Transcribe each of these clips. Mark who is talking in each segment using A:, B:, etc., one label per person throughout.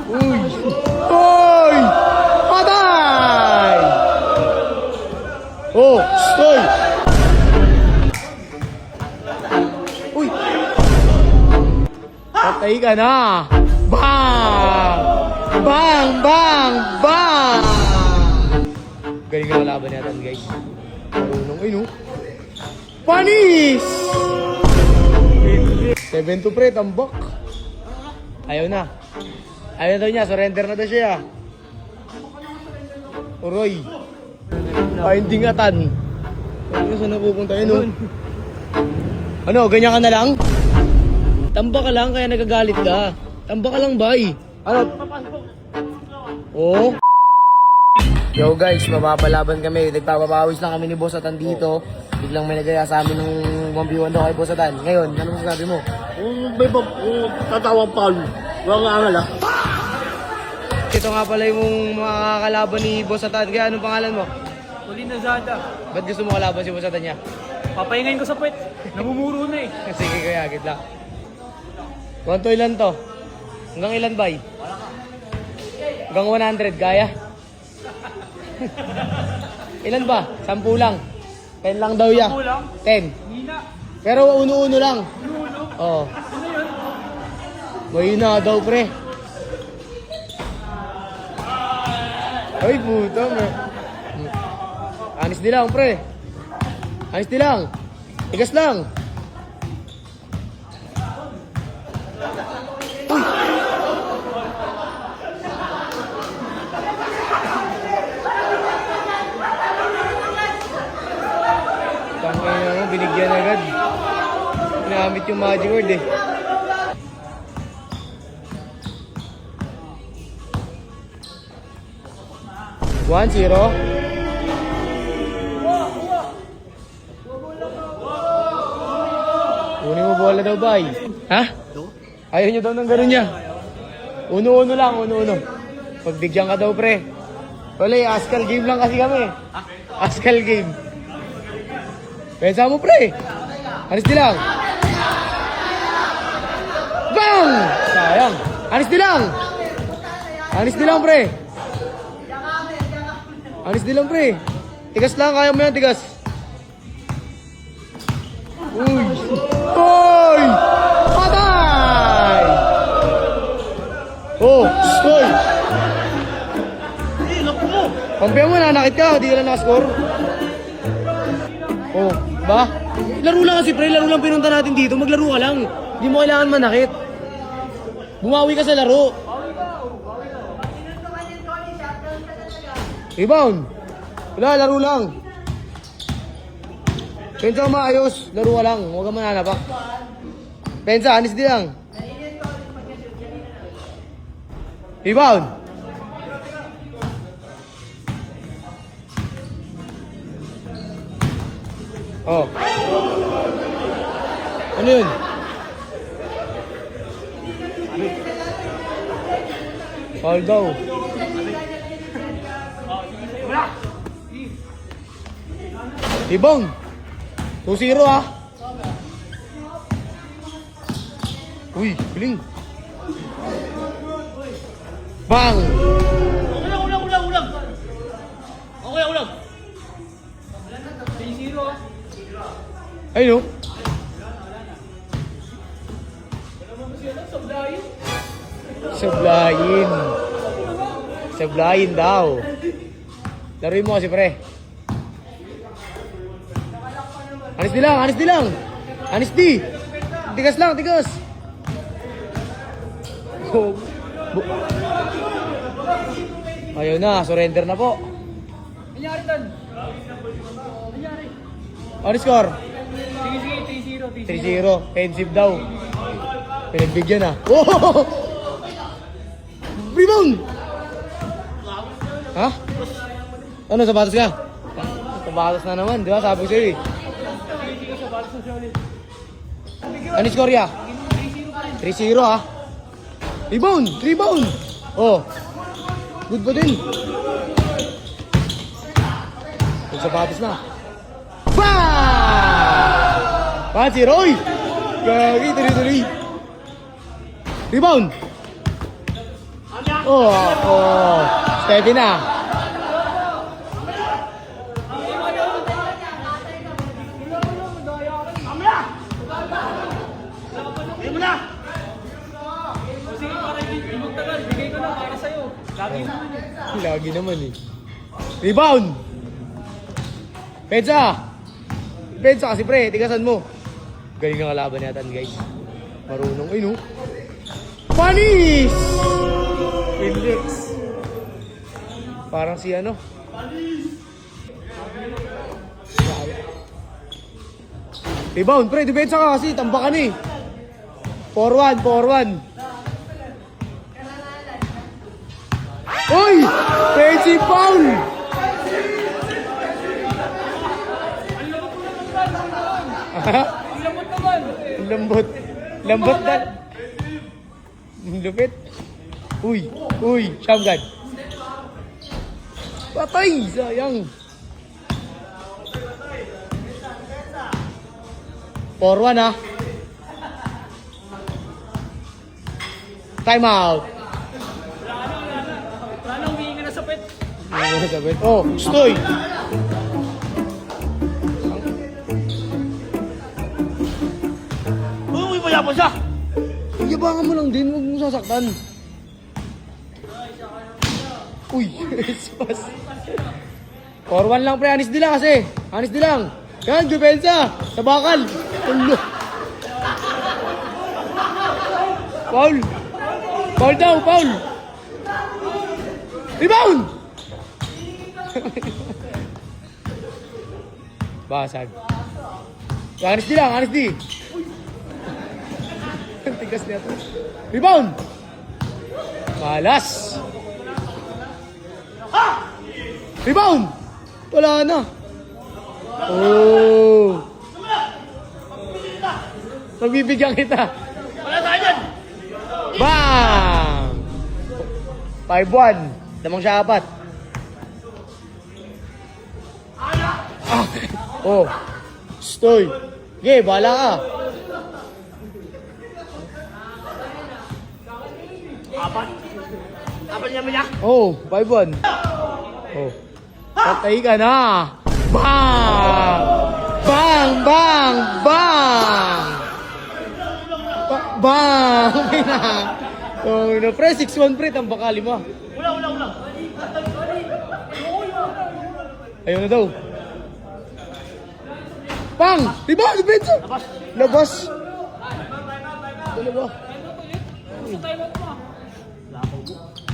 A: Uy! Uy! Patay! Oh! Stoy! Uy! Patay ka na! Bang! Bang! Bang! Bang! Galing ang laban natin, guys. Marunong, no? Panis! 7-2 pre, tambak. Ayaw na. Ayaw na daw niya, surrender na daw siya. Uroy. Finding atan. Ano saan napupunta yun, no? Ano, ganyan ka na lang? Tambak ka lang, kaya nagagalit ka. Tambak ka lang, bay. Ano? Oo. Yo guys, mapapalaban kami. Nagpapapawis lang kami ni Boss Atan dito. Biglang may nagaya sa amin ng 1v1 daw kay Boss Atan. Ngayon, ano masasabi mo?
B: May tatawang palo. Walang angal ah.
A: Ito nga pala yung mga kalaban ni Boss Atan. Kaya anong pangalan mo?
C: Ulina Zada.
A: Ba't gusto mo kalaban si Boss Atan niya?
C: Papahingayin ko sa puwet. Namumuro na eh.
A: Sige kaya, gitla. 1 to ilan to? Hanggang ilan bay? Hanggang 100, kaya? Ilan ba? 10 lang. 10 lang daw ya.
C: 10 lang?
A: 10.
C: Hina.
A: Pero uno-uno lang.
C: Uno.
A: Oo.
C: Ano yun?
A: Mahina daw, pre. Ay, puta, me. Anis di lang, pre. Anis di lang. Tigas lang. Tangina mo, binigyan agad. Ginamit yung magic word eh. One, zero. Kunin mo bola daw, bay. Ha? Ayaw nyo daw ng gano'n niya. Uno-uno lang, uno-uno. Pagbigyan ka daw, pre. Wala, Askal game lang kasi kami. Askal game. Pensa mo, pre. Anis di lang. Bang! Sayang. Anis di lang. Anis di lang, pre. Anis di lang, pre. Tigas lang, kaya mo yan, tigas. Uy! Uy! Patay! Oh, stoy! Kampiyan mo, nanakit ka, di ka lang nakascore. Oh, ba? Laro lang kasi, pre, laro lang pinunta natin dito, maglaro ka lang. Hindi mo kailangan manakit. Bumawi ka sa laro. Rebound! Wala, laro lang. Pensa maayos, laro ka lang, huwag kang mananapak. Pensa, anis di lang. Rebound! Oh. Ano yun? Foul daw. Rebound! 2-0 ah. Uy, piling. Bang!
C: Ulang. Okay, ulang. 3-0 ah.
A: Ay no? Sablayin. Sablayin daw. Laruin mo kasi, pre. Anis di lang, anis di lang. Anis di. Tigas lang, tigas. Ayaw na, surrender na po.
C: Nangyari tan. Nangyari.
A: Ano score?
C: Sige,
A: 3-0. Pensive daw. Pinagbigyan na. Oh! Rebound! Ha? Ano, sapatos ka? Sapatos na naman, di ba? Sabi ko sa'yo eh. Ano score ya? 3-0 ha? Rebound! Rebound! Oh. Good pa din. Yung sapatos na. Bang! 1-0. Oy! Gagi, tuloy-tuloy. Rebound! Oh. Steady na.
B: Ayun mo na!
C: O sige, para hindi magtagal. Bigay ko na para sa'yo. Lagi naman eh.
A: Lagi naman eh. Rebound! Pensa! Pensa kasi pre, tigasan mo. Galing ng kalaban natin guys. Marunong. Ay no. Panis! Felix. Parang si ano. Rebound pre, depensa ka kasi. Tambak ka na eh. 4-1, 4-1. Uy! Crazy foul!
C: Ang lamot naman.
A: Lambot. Lambot na. Lupit. Uy, Shamgad. Patay! Sayang. 4-1 ha. Time out.
C: Wala na, humihinga na sa pet.
A: Oh, stoy.
B: Uy, mayabang siya!
A: Yabangan mo lang din, huwag mong sasaktan. Uy, spas. 4-1 lang pre, anis di lang kasi. Anis di lang. Yan, depensa. Sa bakal. Ulo. Foul. Foul daw, foul. Rebound! Basag. Anis di lang, anis di. Tigas niya to. Rebound! Malas! Rebound! Wala na. Oh! Pagbibigyan kita.
B: Wala tayo dyan!
A: Bang! 5-1. Damang siya 4. Ah! Oh! Stoy! Okay, bahala ka.
B: Apat? Apat niya niya?
A: Oh, 5-1. Oh. Patay ka na. Bang! Bang! Bang! Bang! Bang! Oh, no, pre, 6-1 pre, tambaka 5.
B: Ulang.
A: Ayaw na daw. Bang! Rebound! Depensa! Labas! Dalawa.
C: Sa time out mo.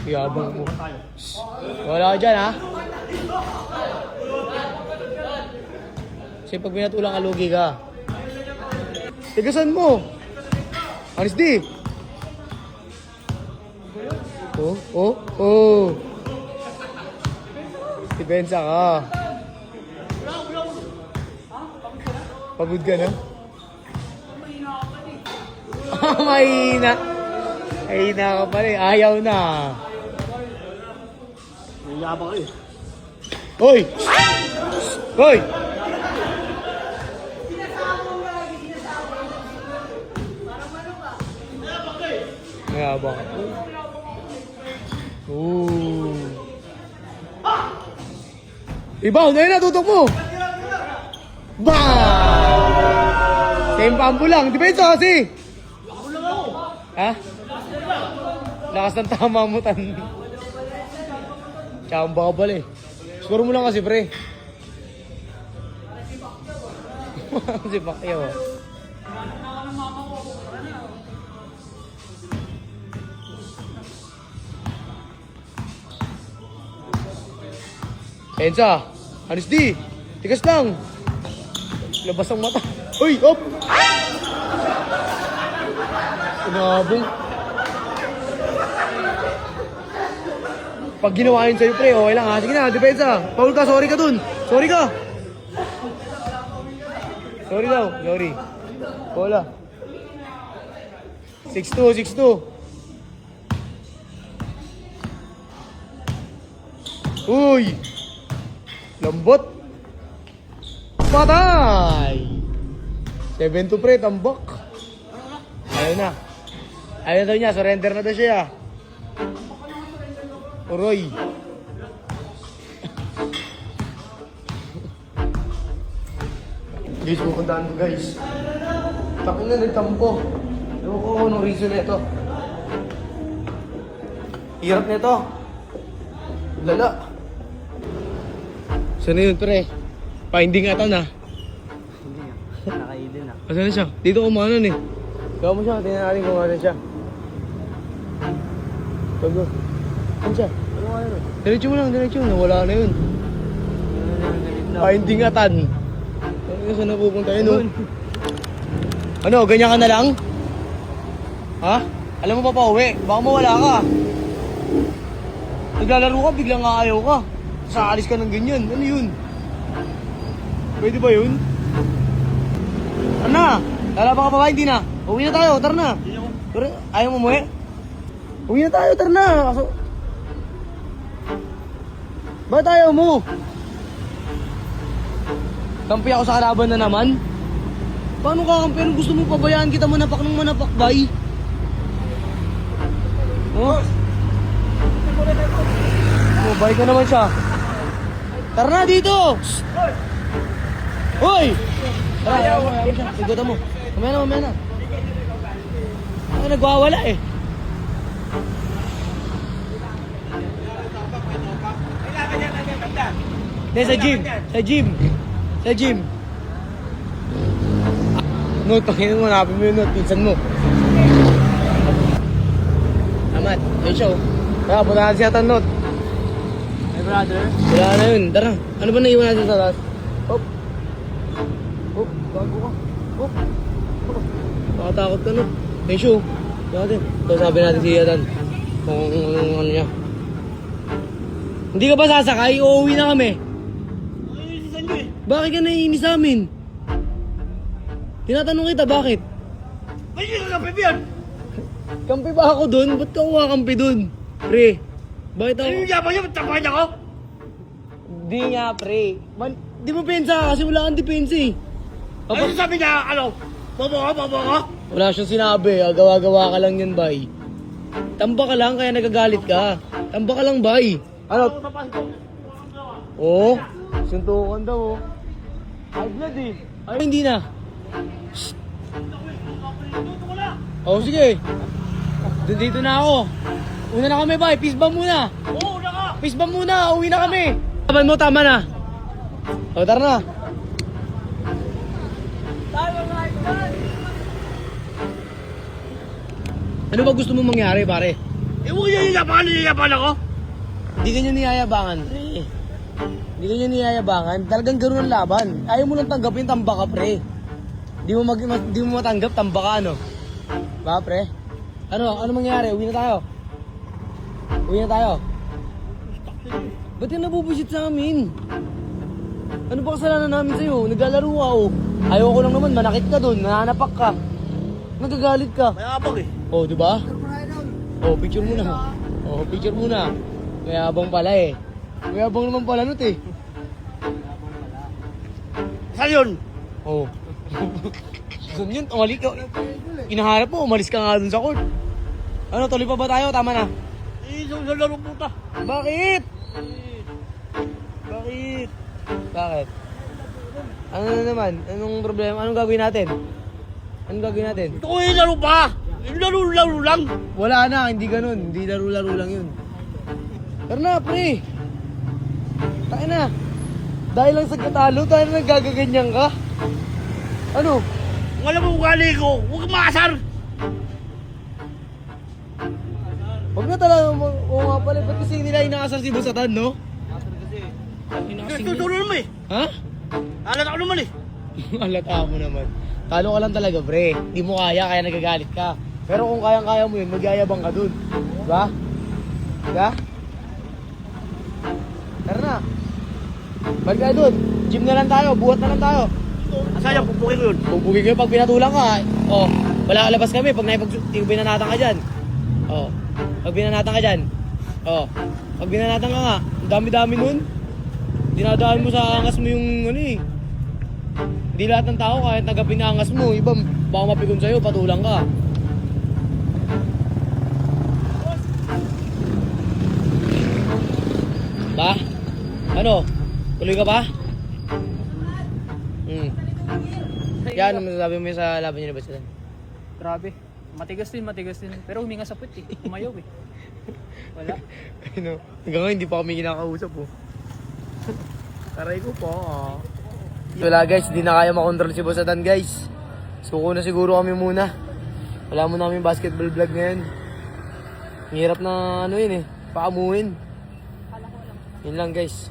A: Yabang mo. Wala ka dyan, ha? Kasi pag binatulang ka, lugi ka. Tigasan mo. Anis di. Oh. Depensa ka. Pagod ka na? Mahina. Mahina ka pa rin. Ayaw na.
B: Mayabang kayo.
A: Hoy! Hoy! Mayabang. Ooh. Rebound! Ayun na, tutok mo! Bang! Same pambo lang. Depensa kasi! Ha? Lakas ng tama mo tan. Tsamba ka pala eh. Score mo lang kasi pre. Si Pacquiao. Pensa, anis di. Tigas lang. Labas ang mata. Uy, op! Inabong. Pag ginawa yun sa'yo, pre, okay lang ha. Sige na, depensa. Paul ka, sorry ka dun. Sorry ka. Sorry daw, sorry. Bola. 6-2, 6-2. Uy! Lambot. Patay! 7-2 pre, tambak. Ayun na. Ayun daw niya, surrender na daw siya. Oroy. Guys, pupuntahan ko guys. Takin na nagtampo. Ewan ko kung anong reason na ito. Hirap na ito. Lala. Saan na yun, pre? Finding ata na.
C: Hindi nga. Nakaidin na.
A: Asan na siya? Dito kumanan eh. Gawa mo siya, tingnan natin kung ano siya. Go. Saan siya?
C: Ano nga yun?
A: Diretso mo lang, diretso. Nawala na yun. Finding atan. Ano saan na pupunta yun? Oh? Ano, ganyan ka na lang? Ha? Alam mo pa pa uwi, baka mawala ka. Naglalaro ka, biglang ayaw ka. Saalis ka ng ganyan, ano yun? Pwede ba yun? Ano na? Lalaban ka pa ba? Hindi na. Uwi na tayo, tara na. Tara, ayaw mo umuwi? Uwi na tayo, tara na. Kaso... Ba't ayaw mo? Kampi ako sa kalaban na naman? Paano ka kampi? Anong gusto mo pabayaan kita manapak ng manapak, bay? Oh? Oh, bay ka naman siya. Tara na dito! Hoy! Tara, ayaw mo siya. Sigutan mo. Mamaya na. Ay, nagwawala eh. Hindi, sa gym. Note, pakinin mo, hanapin mo yung note, pinsan mo. Amat, yun siya oh. Tara, punta natin siya note.
C: Hey brother.
A: Wala na yun, tara. Ano ba naiwan natin sa taas? Hop. Bago ka. Hop. Nakatakot ka no. Yung show. Natin. Ito sabi natin si Yatan. Kung ano niya. Hindi ka ba sasakay? Uuwi na kami. Bakit ka naiinis sa amin? Tinatanong kita, bakit?
B: Ay, yung kampi yan!
A: Kampi ba ako dun? Ba't ka kumakampi dun? Pre, bakit ako?
B: Ay, yung yabang niya, tapakan ako!
A: Di nga, pre. Di mo pensa kasi wala kang depensa eh.
B: Ano sabi niya, ano? Bobo ka?
A: Wala siyang sinabi, gawa-gawa ka lang yan, bay. Tamba ka lang kaya nagagalit ka. Tamba ka lang, bay. Ano? Oo, suntukan daw oh. High blood eh. Ay, hindi na. Oh, sige. Dito na ako. Una na kami, bay. Peace bomb muna.
B: Oo, una ka!
A: Peace bomb muna. Uwi na kami. Taban mo, tama na. O, tara na. Ano ba gusto mo mangyari, pare?
B: Eh, huwag niya yabangan ako!
A: Hindi ganyan niyayabangan, pre. Hindi ganyan niyayabangan. Talagang gano'n ang laban. Ayaw mo lang tanggapin, tamba ka, pre. Di mo matanggap, tamba ka, ano? Ba, pre? Ano mangyari? Uwi na tayo. Ba't yung nabubusit sa amin? Ano ba kasalanan namin sa'yo? Naglalaro ka, oh. Ayaw ko lang naman, manakit ka dun, nananapak ka. Nagagalit ka.
B: May abang eh.
A: Oh, di ba? Oh, picture muna. May abang pala eh. May abang naman pala nut eh.
B: Saan yun?
A: Oh. Saan yun? Umalis ka. Inaharap mo, umalis ka nga dun sa court. Ano, tuloy pa ba tayo? Tama na.
B: Eh, sa laro puta.
A: Bakit? Ano na naman? Anong problema? Anong gagawin natin?
B: Ito ko yung laro pa! Yung laro lang!
A: Wala na, hindi ganun. Hindi laro-laro lang yun. Tara na, pre. Tayo na. Dahil lang sa katalo, tayo na nagagaganyan ka. Ano?
B: Kung alam mo ugali ko, huwag kang maasar!
A: Huwag na talaga, oo nga pala, ba't kasi nila inaasar si Busatan, no?
B: Tuturo naman eh!
A: Ha?
B: Alat ako naman eh!
A: Alata mo naman. Talo ka lang talaga, pre. Di mo kaya nagagalit ka. Pero kung kayang-kaya mo yun, magyayabang ka dun. Diba? Tara na. Balik tayo dun. Gym na lang tayo, buhat na lang tayo.
B: Asa yan, pupukin ko yun.
A: Bubugin kayo pag pinatulang ka. Oh, wala kalabas kami pag binanatan ka dyan. Oh, pag binanatan ka dyan. Oh, pag binanatan ka nga, ang dami-dami nun. Dinadaan mo sa angas mo yung ano eh. Hindi lahat ng tao kahit nagapin na angas mo. Iba, baka mapikon sa'yo, patulang ka. Ano? Tuloy ka pa? Yan, ano masasabi mo sa laban niyo na ba sila?
C: Grabe. Matigas din. Pero huminga sa puwet eh. Umayaw eh. Wala.
A: Ano? Hanggang ngayon, hindi pa kami kinakausap po. Taray ko po. Wala guys, hindi na kaya makontrol si Bosatan guys. Suko na siguro kami muna. Wala mo namin basketball vlog ngayon. Ang hirap na ano yun eh, paamuhin. Yun lang guys.